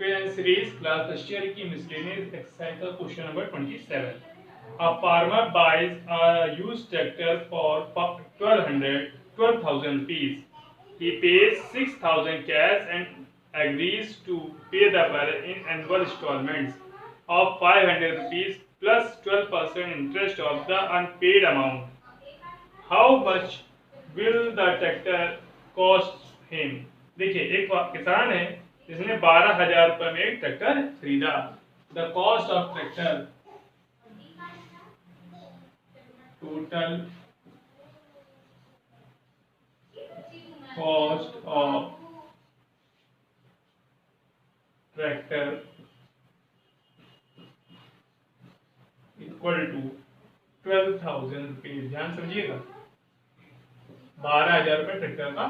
Equation series class first year की miscellaneous exercise का question number 27. A farmer buys a used tractor for 12,000 rupees. He pays 6,000 cash and agrees to pay the balance in annual installments of 500 rupees plus 12% interest of the unpaid amount. How much will the tractor cost him? देखिए एक किसान है जिसने 12,000 रुपए में एक tractor खरीदा. The cost of tractor, total cost of tractor equal to 12,000 rupees. ध्यान समझिएगा, 12,000 रुपए ट्रैक्टर का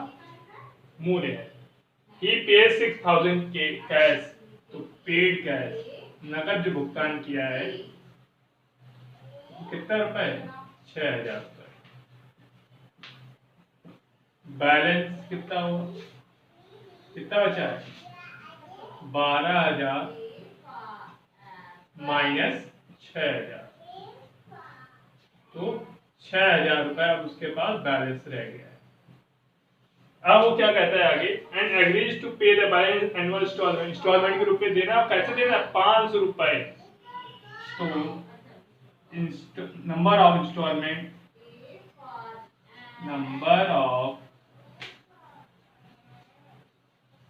मूल्य है. ही पेड 6,000 के कैश, तो पेड कैश नकद जो भुगतान किया है कितना रुपए है? 6,000 रुपए. बैलेंस कितना हुआ, कितना बचा है? 12,000 माइनस 6,000, तो 6,000 रुपए अब उसके पास बैलेंस रह गया है. अब वो क्या कहता है आगे? And agrees to pay the balance annual installment के रूप में देना. कैसे देना? 500 रुपए. तो number of installment, number of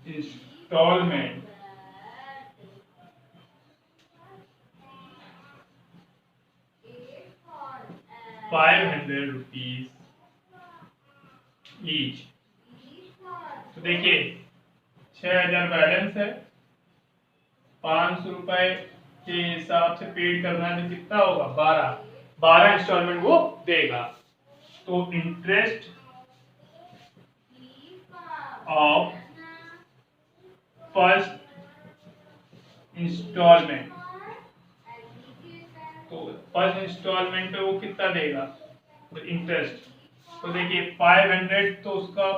installment 500 rupees each. तो देखिए 6,000 बैलेंस है, 500 रुपए के हिसाब से पेड करना है तो कितना होगा? 12 इंस्टॉलमेंट वो देगा. तो इंटरेस्ट ऑफ फर्स्ट इंस्टॉलमेंट, तो फर्स्ट इंस्टॉलमेंट पे वो कितना देगा? तो इंटरेस्ट, तो देखिए 500 तो उसका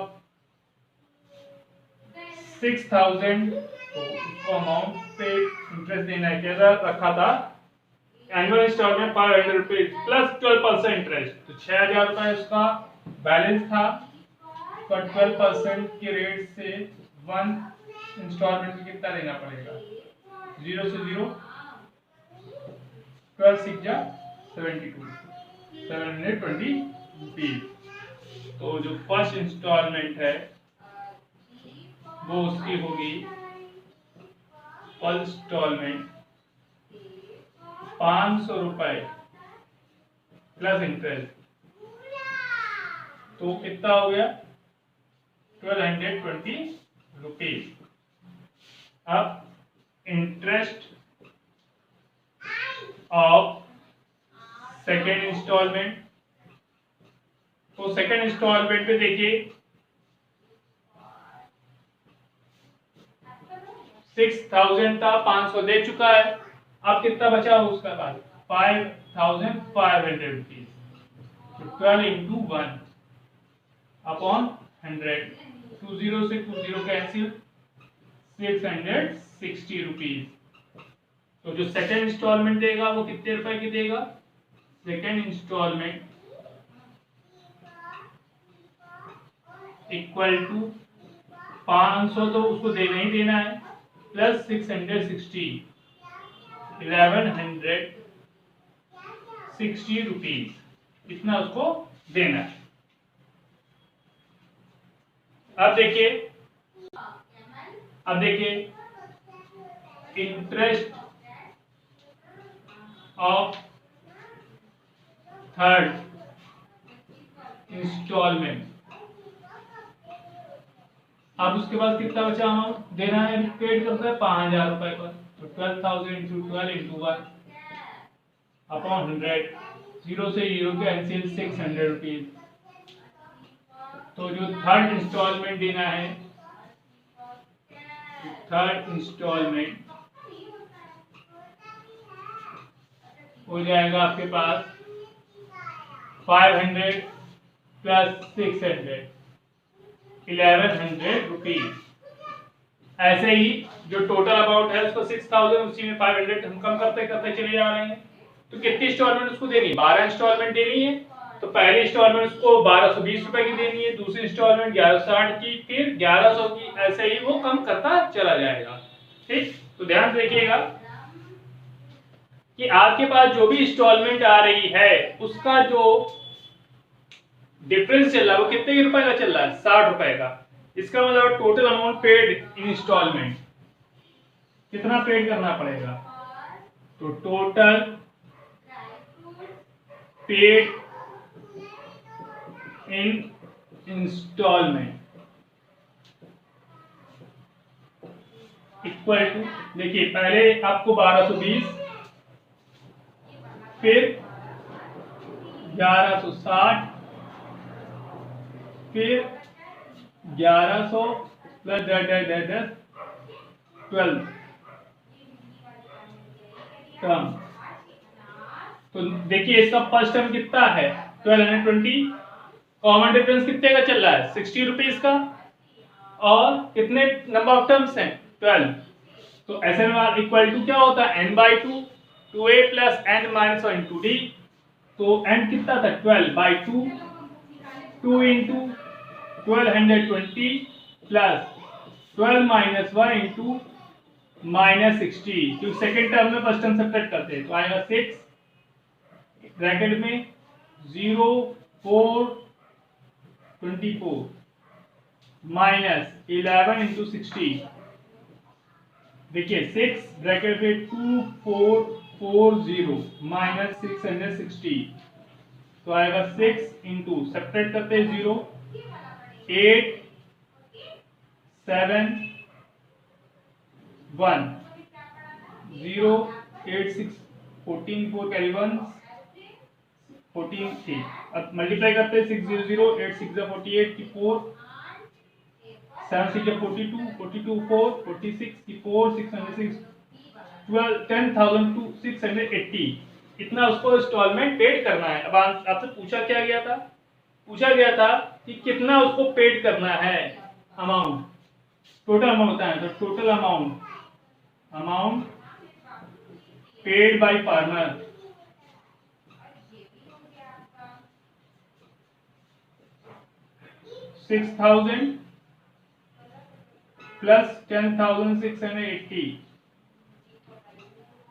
6,000, तो उसको अमाउंट पे इंटरेस्ट देना है. कैसा रखा था? Annual installment 500 rupees plus 12% interest. तो 6,000 रुपए उसका बैलेंस था, पर 12% के रेट से 1 इंस्टॉलमेंट में कितना देना पड़ेगा? 0 से 0, 12 6 जा 72, 720 रुपीज. तो जो फर्स्ट इंस्टॉलमेंट है वो उसकी होगी फर्स्ट इंस्टॉलमेंट 500 रुपए प्लस इंटरेस्ट, तो कितना हो गया? 1220 रुपीज. अब इंटरेस्ट ऑफ सेकेंड इंस्टॉलमेंट, तो सेकेंड इंस्टॉलमेंट पे देखिए 6,000 था, 500 दे चुका है. अब कितना बचा उसका पास? 5,500 रुपीज. 12 इंटू 1 अपॉन 100, 20 से 20 कैंसिल, 660 रुपीज. तो जो सेकेंड इंस्टॉलमेंट देगा वो कितने रुपए की देगा? सेकेंड इंस्टॉलमेंट इक्वल टू 500 तो उसको देना ही देना है, प्लस 660, 1160 रुपीज इतना उसको देना है. अब देखिए इंटरेस्ट ऑफ थर्ड इंस्टॉलमेंट. अब उसके बाद कितना बचा अमाउंट देना है? पेड करता है 5,000 रुपए पर, तो 12,000 इंटू 12 इंटू 1 अपॉन 100, 0 से 0 कैंसिल, 600 रुपीज. तो जो थर्ड इंस्टॉलमेंट देना है, थर्ड इंस्टॉलमेंट हो जाएगा आपके पास 500 प्लस 600, 1100 रुपीज. ऐसे ही जो टोटल अमाउंट है उसको 6000, उसी में 500 हम कम करते करते चले जा रहे हैं। तो कितनी इंस्टॉलमेंट उसको देनी है? 12 इंस्टॉलमेंट देनी है। तो पहली इंस्टॉलमेंट उसको 1220 रुपए की देनी है, दूसरी इंस्टॉलमेंट 1160 की, फिर 1100 की, ऐसे ही वो कम करता चला जाएगा। ठीक, तो ध्यान रखिएगा कि आपके पास जो भी इंस्टॉलमेंट आ रही है उसका जो डिफरेंस चल रहा है वो कितने रुपए का चल रहा है? 60 रुपए का। इसका मतलब total amount paid in installment कितना पेड करना पड़ेगा? तो total paid in installment equal to, देखिए पहले आपको 1220, फिर 1160, फिर 1100 प्लस 12 टर्म। तो देखिए इसका फर्स्ट टर्म कितना है? 1220। कॉमन डिफरेंस कितने का चल रहा है? 60 रुपीज का। और कितने नंबर ऑफ टर्म्स हैं? 12। तो S N R equal to क्या होता है? n/2, 2a plus n minus 1 into D. तो n कितना था? 12/2, 2 इंटू 1220 प्लस 12 माइनस 1 इंटू माइनस 60, क्योंकि सेकेंड टर्म में फर्स्ट टर्म सब्ट्रैक्ट करते हैं। तो आएगा 6 ब्रैकेट में 0 4 24 माइनस 11 इंटू 60। देखिए 6 ब्रैकेट में 2440 माइनस 660। तो आएगा 6 इंटू सब्ट्रैक्ट करते हैं 0 8 7 1 0 8 6 14 4 कैरी 1 14 थी। अब मल्टीप्लाई करते हैं 600 8 6 48 की 4 7 6 42 42 4 46 की 4 606 12 10,680 इतना उसको इंस्टॉलमेंट पेड करना है। अब आपसे पूछा क्या गया था? पूछा गया था कि कितना उसको पेड करना है, अमाउंट, टोटल अमाउंट होता है। तो total amount paid by farmer $6,000 plus 10,680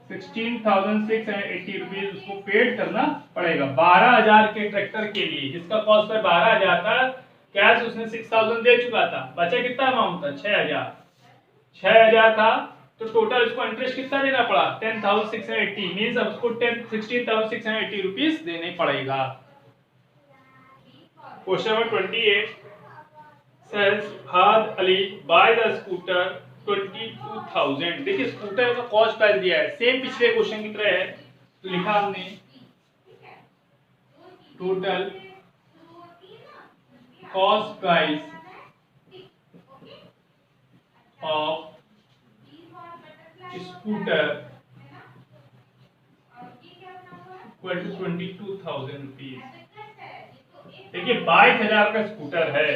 16,680 rupees उसको पेड करना पड़ेगा 12,000 के ट्रैक्टर के लिए, जिसका कॉस्ट पर 12,000 था। कैश उसने 6,000 दे चुका था, बचा कितना अमाउंट था? 6,000 था। तो टोटल उसको इंटरेस्ट कितना देना पड़ा? 10,680 मीन्स अब उसको 16,680 रुपीज देने पड़ेगा। Question number 28 says Had Ali buy the scooter 22,000। देखिए स्कूटर का कॉस्ट प्राइस दिया है, सेम पिछले क्वेश्चन की तरह है। तो लिखा हमने total cost price of scooter equal to 22,000 rupees. देखिए 22,000 का स्कूटर है।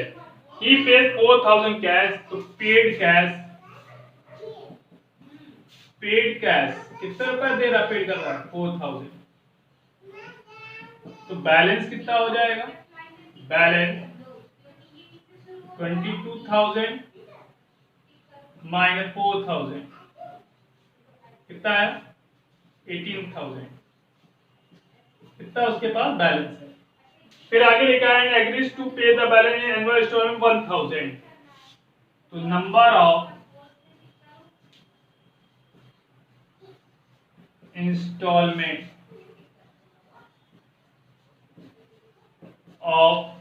He pays 4,000 cash. तो पेड कैश कितना रुपया दे रहा? पेड कर रहा है 4,000। तो बैलेंस कितना हो जाएगा? बैलेंस 22,000 माइनस 4,000 कितना है? 18,000। कितना उसके पास बैलेंस है। फिर आगे लिखा है agrees to pay the balance in annual installment 1,000। तो number of installment of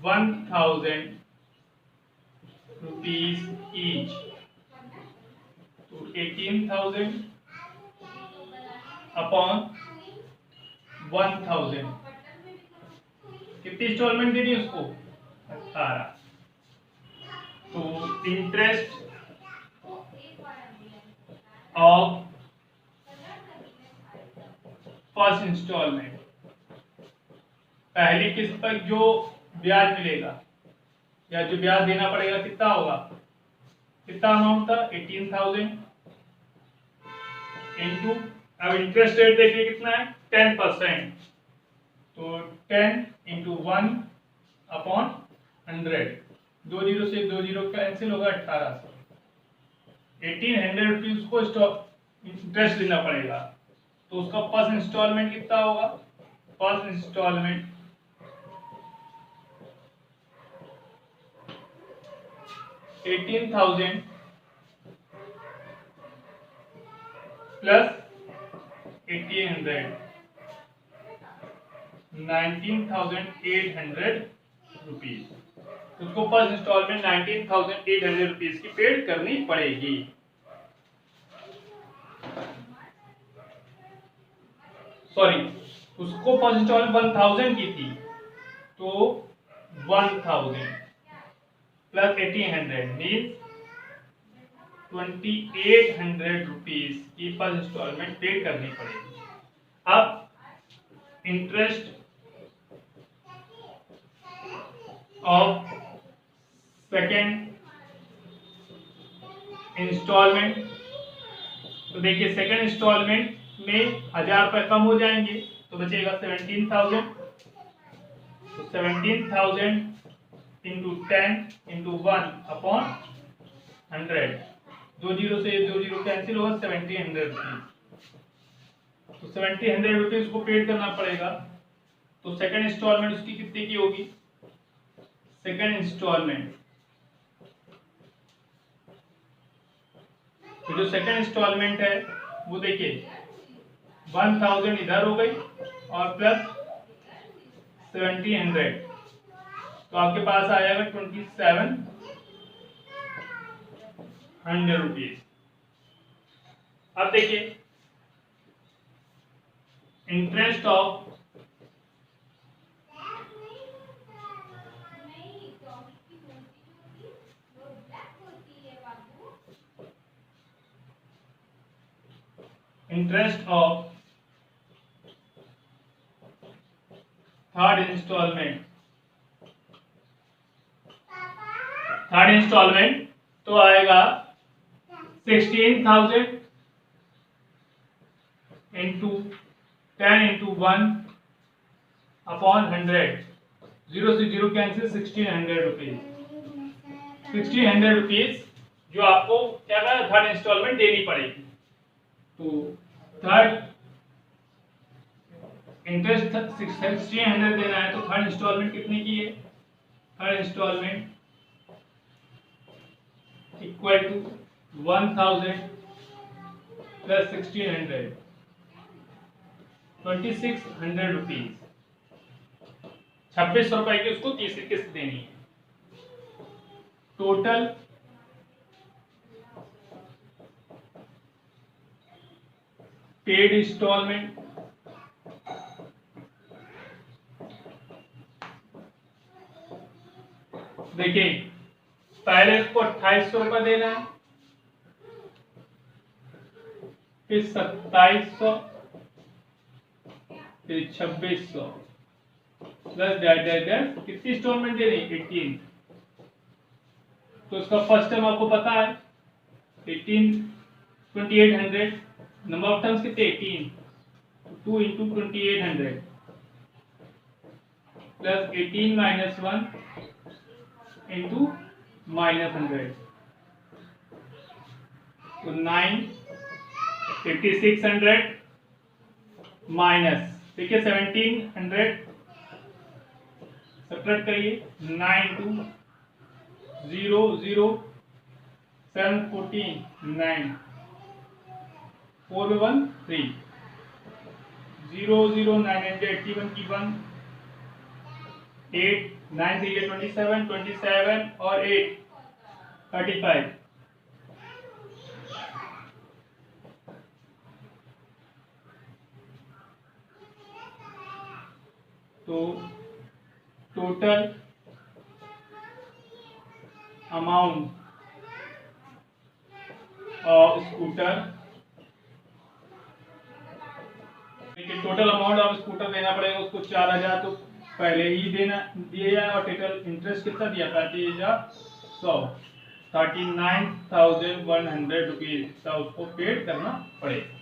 ₹1,000 each. तो 18,000 अपॉन 1,000। कितनी इंस्टॉलमेंट देनी है उसको? 18। तो इंटरेस्ट ऑफ फर्स्ट इंस्टॉलमेंट, पहली किस्त पर जो ब्याज मिलेगा, या जो ब्याज देना पड़ेगा कितना होगा, कितना अमाउंट था 18,000 इंटू, अब इंटरेस्ट रेट देखिए कितना है 10%, तो 10 इंटू 1/100, 2 जीरो से 2 जीरो कैंसिल होगा 1800, 1800 रुपीज को स्टॉक इंटरेस्ट देना पड़ेगा, तो उसका फर्स्ट इंस्टॉलमेंट कितना होगा, फर्स्ट इंस्टॉलमेंट 18,000 प्लस 1800, 19,800 रुपीज, उसको फर्स्ट इंस्टॉलमेंट 19,800 रुपीज की पेड करनी पड़ेगी। सॉरी, उसको फर्स्ट इंस्टॉलमेंट 1,000 की थी, तो 1,000 प्लस 1800 मीन्स 2,800 रुपीज की फर्स्ट इंस्टॉलमेंट पे करनी पड़ेगी। अब इंटरेस्ट ऑफ सेकेंड इंस्टॉलमेंट, तो देखिए सेकेंड इंस्टॉलमेंट में 1,000 रुपए कम हो जाएंगे, तो बचेगा 17,000, तो 17,000 इंटू 10 इंटू 1/100, 2 जीरो से 2 जीरो कैंसिल होगा 1,700 रुपीज, तो 1,700 रुपीज को पेड करना पड़ेगा। तो सेकंड इंस्टॉलमेंट उसकी कितने की होगी, सेकंड इंस्टॉलमेंट, तो जो सेकंड इंस्टॉलमेंट है वो देखिए 1,000 इधर हो गई और प्लस 1,700, तो आपके पास आ जाएगा 2,700 रुपीज। अब देखिए इंटरेस्ट ऑफ थर्ड इंस्टॉलमेंट तो आएगा 16,000 इंटू 10 इंटू 1/100, 0 से 0 कैंसिल 1,600 रुपीज, 1,600 रुपीज जो आपको क्या करना थर्ड इंस्टॉलमेंट देनी पड़ेगी। तो थर्ड इंटरेस्ट 1,600 देना है, तो थर्ड इंस्टॉलमेंट कितने की है, third installment equal to 1,000 plus 1,600, 2,600 rupees, 2600 रुपए की उसको तीसरी किस्त देनी है। टोटल पेड इंस्टॉलमेंट देखिए पहले इसको 2,800 रुपए देना है, फिर 2,700, फिर 2,600 प्लस डैश कितनी इंस्टॉलमेंट देनी है 18, तो इसका फर्स्ट टर्म आपको पता है 2,800, नंबर ऑफ टर्म्स कितने 18, 2 इंटू 2,800 प्लस 18 माइनस 1 इंटू -100, तो 9,5,600 माइनस देखिए 1,700 सब्ट्रैक्ट करिए 9 2 0 0 7 14 9 4 1 3 0 0 981 की 1 8 9 3 27 27 और 8 35, तो टोटल अमाउंट ऑफ स्कूटर, देखिए टोटल अमाउंट ऑफ स्कूटर देना पड़ेगा उसको 4,000, तो पहले ही देना दिया जाए और टोटल इंटरेस्ट कितना दिया 35,100 39,100 रुपीज उसको पेड करना पड़ेगा।